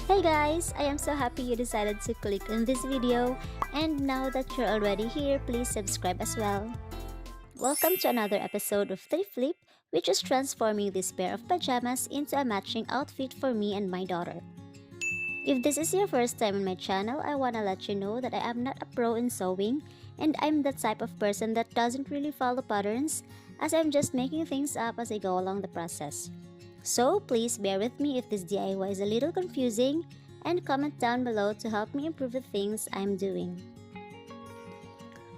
Hey guys, I am so happy you decided to click on this video, and now that you're already here, please subscribe as well. Welcome to another episode of Thrift, which is transforming this pair of pajamas into a matching outfit for me and my daughter. If this is your first time on my channel, I wanna let you know that I am not a pro in sewing, and I'm the type of person that doesn't really follow patterns, as I'm just making things up as I go along the process. So please bear with me if this DIY is a little confusing, and comment down below to help me improve the things I'm doing.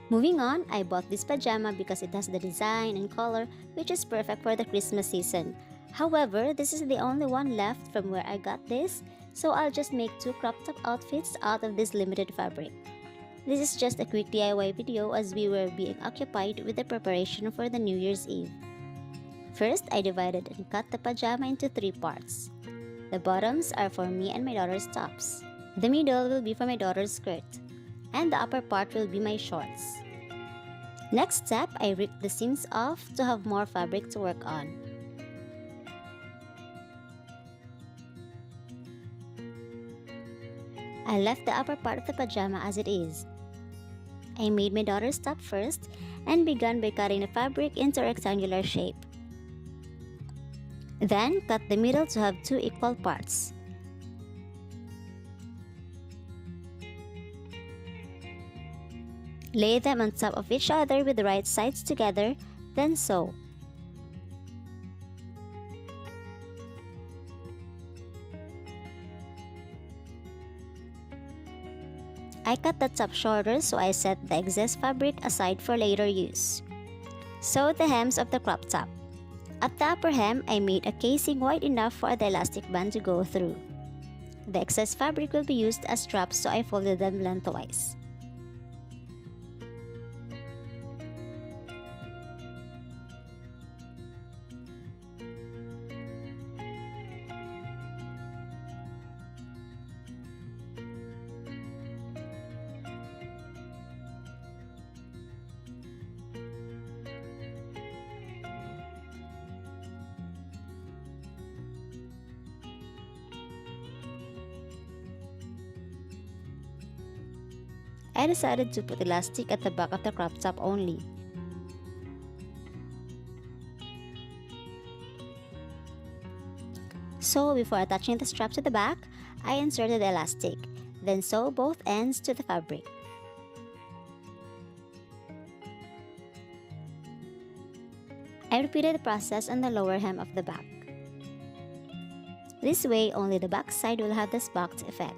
Moving on, I bought this pajama because it has the design and color which is perfect for the Christmas season. However, this is the only one left from where I got this, so I'll just make two crop top outfits out of this limited fabric. This is just a quick DIY video as we were being occupied with the preparation for the New Year's Eve. First, I divided and cut the pajama into three parts. The bottoms are for me and my daughter's tops. The middle will be for my daughter's skirt. And the upper part will be my shorts. Next step, I ripped the seams off to have more fabric to work on. I left the upper part of the pajama as it is. I made my daughter's top first and began by cutting the fabric into a rectangular shape. Then, cut the middle to have two equal parts. Lay them on top of each other with the right sides together, then sew. I cut the top shorter, so I set the excess fabric aside for later use. Sew the hems of the crop top. At the upper hem, I made a casing wide enough for the elastic band to go through. The excess fabric will be used as straps, so I folded them lengthwise. I decided to put elastic at the back of the crop top only. So before attaching the strap to the back, I inserted the elastic, then sew both ends to the fabric. I repeated the process on the lower hem of the back. This way, only the back side will have the boxed effect.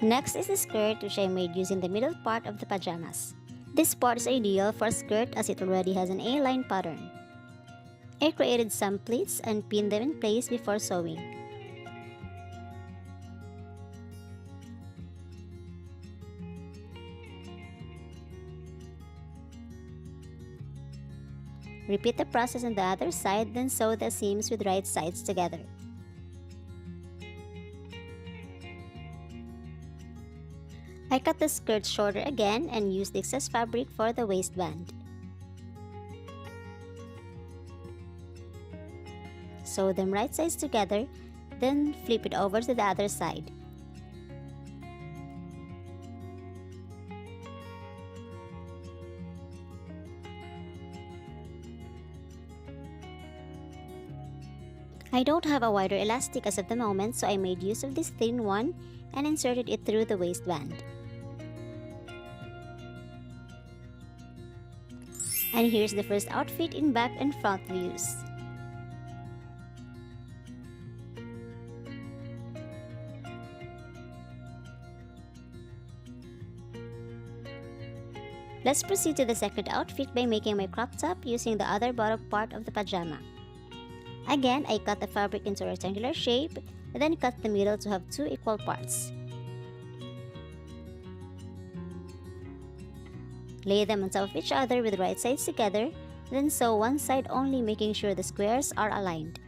Next is the skirt, which I made using the middle part of the pajamas. This part is ideal for a skirt as it already has an A-line pattern. I created some pleats and pinned them in place before sewing. Repeat the process on the other side, then sew the seams with right sides together. I cut the skirt shorter again and used the excess fabric for the waistband. Sew them right sides together, then flip it over to the other side. I don't have a wider elastic as of the moment, so I made use of this thin one and inserted it through the waistband. And here's the first outfit in back and front views. Let's proceed to the second outfit by making my crop top using the other bottom part of the pajama. Again, I cut the fabric into a rectangular shape, and then cut the middle to have two equal parts. Lay them on top of each other with right sides together, then sew one side only, making sure the squares are aligned.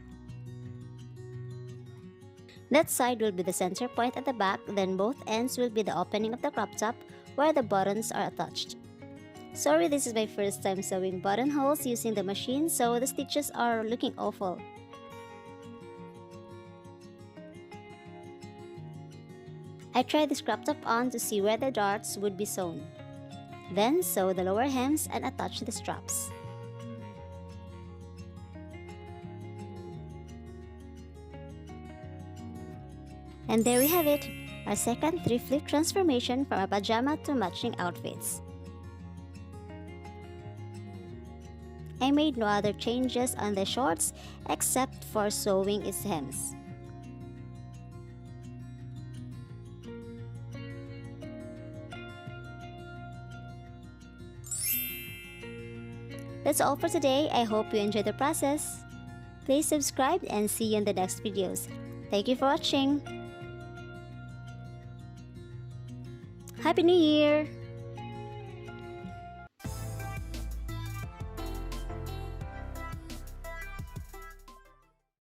That side will be the center point at the back, then both ends will be the opening of the crop top where the buttons are attached. Sorry, this is my first time sewing buttonholes using the machine, so the stitches are looking awful. I tried this crop top on to see where the darts would be sewn. Then sew the lower hems and attach the straps. And there we have it, our second thrift flip transformation from a pajama to matching outfits. I made no other changes on the shorts except for sewing its hems. That's all for today. I hope you enjoyed the process. Please subscribe and see you in the next videos. Thank you for watching. Happy New Year!